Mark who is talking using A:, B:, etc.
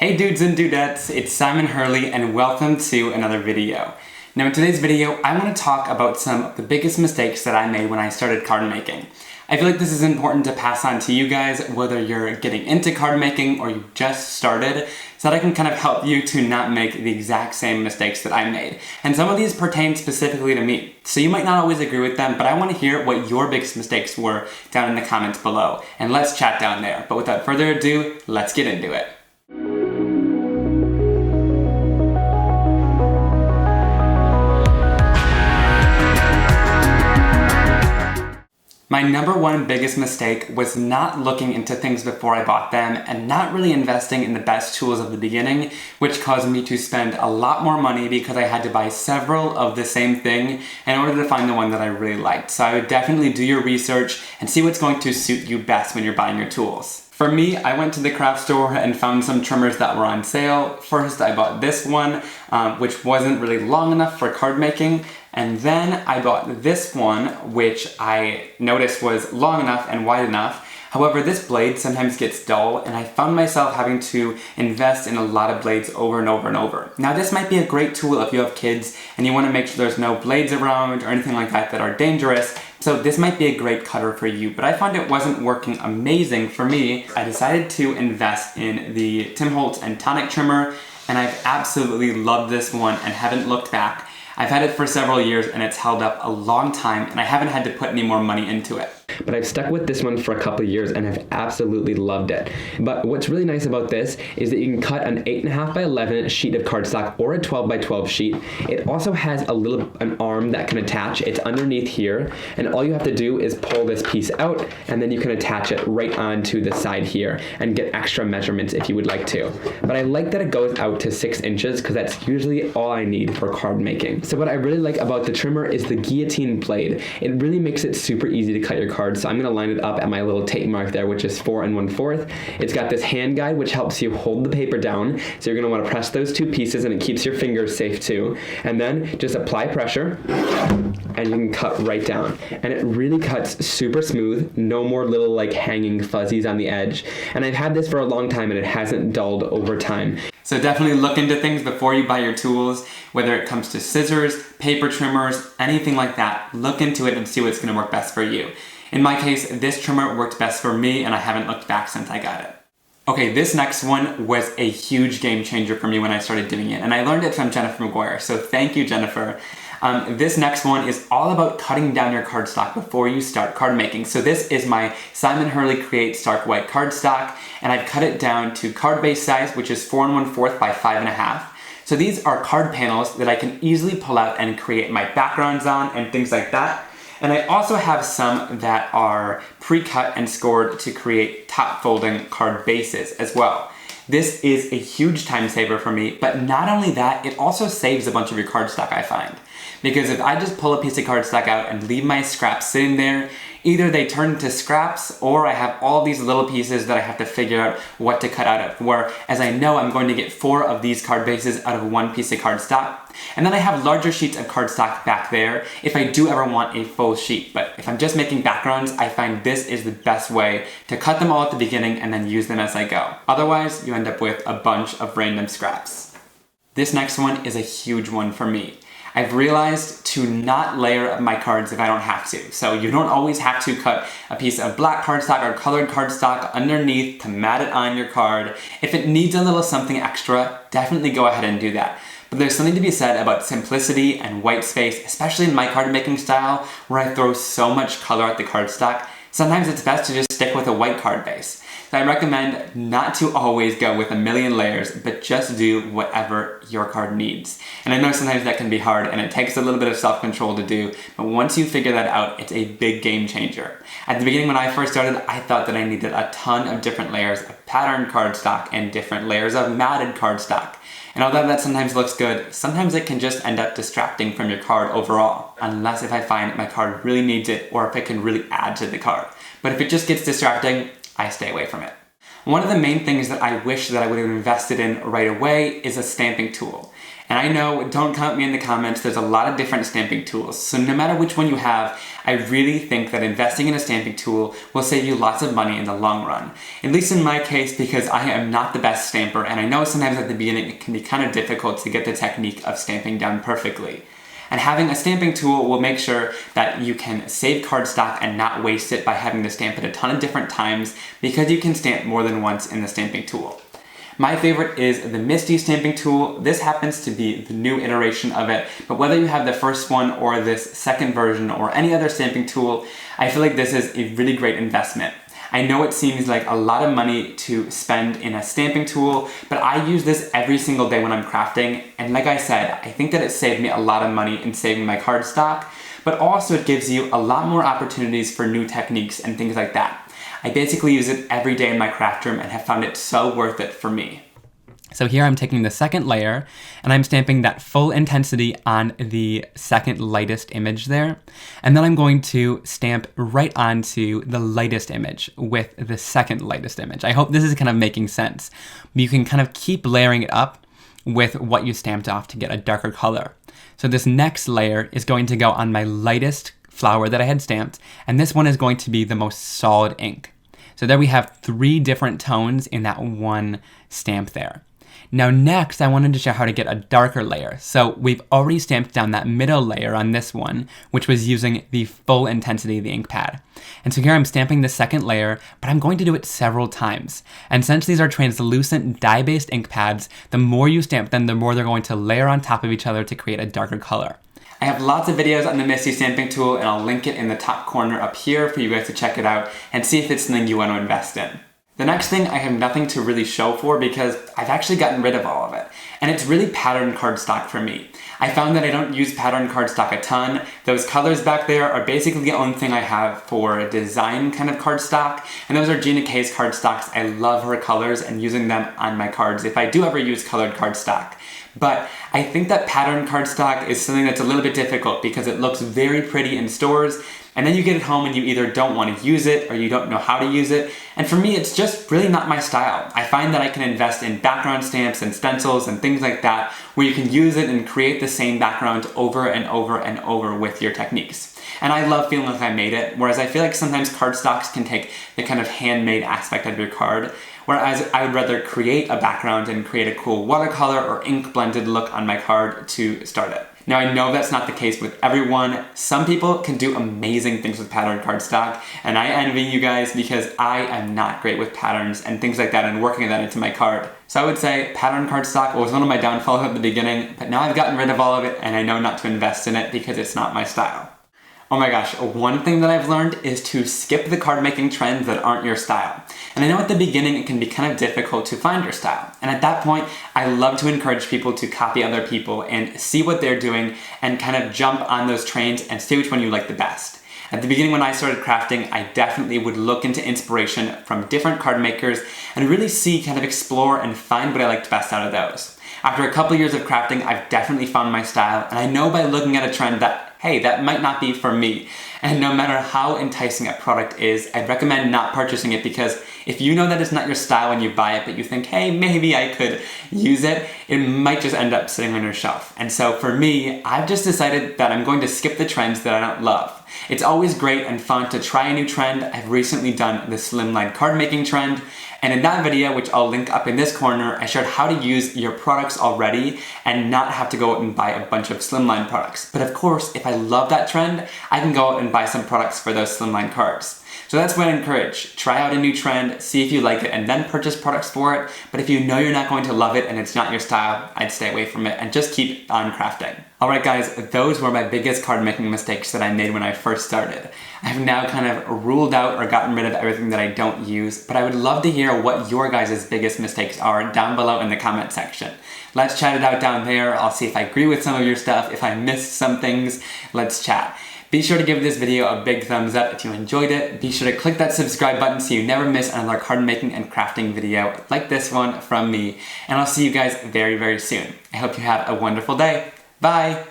A: Hey dudes and dudettes, it's Simon Hurley and welcome to another video. Now in today's video, I want to talk about some of the biggest mistakes that I made when I started card making. I feel like this is important to pass on to you guys, whether you're getting into card making or you just started, so that I can kind of help you to not make the exact same mistakes that I made. And some of these pertain specifically to me, so you might not always agree with them, but I want to hear what your biggest mistakes were down in the comments below, and let's chat down there. But without further ado, let's get into it. My number one biggest mistake was not looking into things before I bought them and not really investing in the best tools at the beginning, which caused me to spend a lot more money because I had to buy several of the same thing in order to find the one that I really liked. So I would definitely do your research and see what's going to suit you best when you're buying your tools. For me, I went to the craft store and found some trimmers that were on sale. First, I bought this one, which wasn't really long enough for card making. And then I bought this one, which I noticed was long enough and wide enough. However, this blade sometimes gets dull, and I found myself having to invest in a lot of blades over and over and over. Now, this might be a great tool if you have kids and you want to make sure there's no blades around or anything like that that are dangerous. So this might be a great cutter for you, but I found it wasn't working amazing for me. I decided to invest in the Holtz and Tonic trimmer, and I've absolutely loved this one and haven't looked back. I've had it for several years and it's held up a long time, and I haven't had to put any more money into it. But I've stuck with this one for a couple of years and have absolutely loved it. But what's really nice about this is that you can cut an 8.5 by 11 sheet of cardstock or a 12 by 12 sheet. It also has an arm that can attach. It's underneath here, and all you have to do is pull this piece out, and then you can attach it right onto the side here and get extra measurements if you would like to. But I like that it goes out to 6 inches because that's usually all I need for card making. So what I really like about the trimmer is the Guillotine blade. It really makes it super easy to cut your cards. So I'm going to line it up at my little tape mark there, which is 4 1/4. It's got this hand guide which helps you hold the paper down. So you're going to want to press those two pieces, and it keeps your fingers safe too. And then just apply pressure and you can cut right down. And it really cuts super smooth, no more little like hanging fuzzies on the edge. And I've had this for a long time and it hasn't dulled over time. So definitely look into things before you buy your tools, whether it comes to scissors, paper trimmers, anything like that. Look into it and see what's going to work best for you. In my case, this trimmer worked best for me and I haven't looked back since I got it. Okay, this next one was a huge game changer for me when I started doing it, and I learned it from Jennifer McGuire, so thank you, Jennifer. This next one is all about cutting down your cardstock before you start card making. So this is my Simon Hurley Create Stark White cardstock, and I've cut it down to card base size, which is 4 1/4 by 5.5. So these are card panels that I can easily pull out and create my backgrounds on and things like that. And I also have some that are pre-cut and scored to create top folding card bases as well. This is a huge time saver for me, but not only that, it also saves a bunch of your cardstock, I find. Because if I just pull a piece of cardstock out and leave my scraps sitting there, either they turn into scraps or I have all these little pieces that I have to figure out what to cut out of. Whereas I know I'm going to get 4 of these card bases out of one piece of cardstock. And then I have larger sheets of cardstock back there if I do ever want a full sheet. But if I'm just making backgrounds, I find this is the best way to cut them all at the beginning and then use them as I go. Otherwise, you end up with a bunch of random scraps. This next one is a huge one for me. I've realized to not layer my cards if I don't have to. So you don't always have to cut a piece of black cardstock or colored cardstock underneath to mat it on your card. If it needs a little something extra, definitely go ahead and do that. But there's something to be said about simplicity and white space, especially in my card making style, where I throw so much color at the cardstock. Sometimes it's best to just stick with a white card base. So I recommend not to always go with a million layers, but just do whatever your card needs. And I know sometimes that can be hard and it takes a little bit of self-control to do, but once you figure that out, it's a big game changer. At the beginning when I first started, I thought that I needed a ton of different layers of patterned cardstock and different layers of matted cardstock. And although that sometimes looks good, sometimes it can just end up distracting from your card overall, unless if I find my card really needs it or if it can really add to the card. But if it just gets distracting, I stay away from it. One of the main things that I wish that I would have invested in right away is a stamping tool. And I know, don't count me in the comments, there's a lot of different stamping tools. So no matter which one you have, I really think that investing in a stamping tool will save you lots of money in the long run. At least in my case, because I am not the best stamper, and I know sometimes at the beginning it can be kind of difficult to get the technique of stamping down perfectly. And having a stamping tool will make sure that you can save cardstock and not waste it by having to stamp it a ton of different times, because you can stamp more than once in the stamping tool. My favorite is the MISTI stamping tool. This happens to be the new iteration of it, but whether you have the first one or this second version or any other stamping tool, I feel like this is a really great investment. I know it seems like a lot of money to spend in a stamping tool, but I use this every single day when I'm crafting, and like I said, I think that it saved me a lot of money in saving my cardstock, but also it gives you a lot more opportunities for new techniques and things like that. I basically use it every day in my craft room and have found it so worth it for me. So here I'm taking the second layer and I'm stamping that full intensity on the second lightest image there. And then I'm going to stamp right onto the lightest image with the second lightest image. I hope this is kind of making sense. You can kind of keep layering it up with what you stamped off to get a darker color. So this next layer is going to go on my lightest flower that I had stamped, and this one is going to be the most solid ink. So there we have 3 different tones in that one stamp there. Now next, I wanted to show how to get a darker layer. So we've already stamped down that middle layer on this one, which was using the full intensity of the ink pad. And so here I'm stamping the second layer, but I'm going to do it several times. And since these are translucent dye-based ink pads, the more you stamp them, the more they're going to layer on top of each other to create a darker color. I have lots of videos on the MISTI stamping tool, and I'll link it in the top corner up here for you guys to check it out and see if it's something you want to invest in. The next thing I have nothing to really show for because I've actually gotten rid of all of it, and it's really pattern cardstock for me. I found that I don't use pattern cardstock a ton. Those colors back there are basically the only thing I have for design kind of cardstock, and those are Gina K's cardstocks. I love her colors and using them on my cards if I do ever use colored cardstock. But I think that pattern cardstock is something that's a little bit difficult because it looks very pretty in stores, and then you get it home and you either don't want to use it or you don't know how to use it. And for me, it's just really not my style. I find that I can invest in background stamps and stencils and things like that where you can use it and create the same background over and over and over with your techniques. And I love feeling like I made it, whereas I feel like sometimes cardstocks can take the kind of handmade aspect of your card, whereas I would rather create a background and create a cool watercolor or ink blended look on my card to start it. Now I know that's not the case with everyone. Some people can do amazing things with pattern cardstock, and I envy you guys because I am not great with patterns and things like that and working that into my card. So I would say pattern cardstock was one of my downfalls at the beginning, but now I've gotten rid of all of it and I know not to invest in it because it's not my style. Oh my gosh, one thing that I've learned is to skip the card making trends that aren't your style. And I know at the beginning it can be kind of difficult to find your style. And at that point, I love to encourage people to copy other people and see what they're doing and kind of jump on those trains and see which one you like the best. At the beginning when I started crafting, I definitely would look into inspiration from different card makers and really see, kind of explore and find what I liked best out of those. After a couple years of crafting, I've definitely found my style, and I know by looking at a trend that, hey, that might not be for me. And no matter how enticing a product is, I'd recommend not purchasing it because if you know that it's not your style when you buy it, but you think, hey, maybe I could use it, it might just end up sitting on your shelf. And so for me, I've just decided that I'm going to skip the trends that I don't love. It's always great and fun to try a new trend. I've recently done the slimline card making trend, and in that video, which I'll link up in this corner, I showed how to use your products already and not have to go out and buy a bunch of slimline products. But of course, if I love that trend, I can go out and buy some products for those slimline cards. So that's what I encourage. Try out a new trend, see if you like it, and then purchase products for it. But if you know you're not going to love it and it's not your style, I'd stay away from it and just keep on crafting. Alright guys, those were my biggest card making mistakes that I made when I first started. I've now kind of ruled out or gotten rid of everything that I don't use, but I would love to hear what your guys' biggest mistakes are down below in the comment section. Let's chat it out down there. I'll see if I agree with some of your stuff, if I missed some things, let's chat. Be sure to give this video a big thumbs up if you enjoyed it. Be sure to click that subscribe button so you never miss another card making and crafting video like this one from me. And I'll see you guys very, very soon. I hope you have a wonderful day. Bye!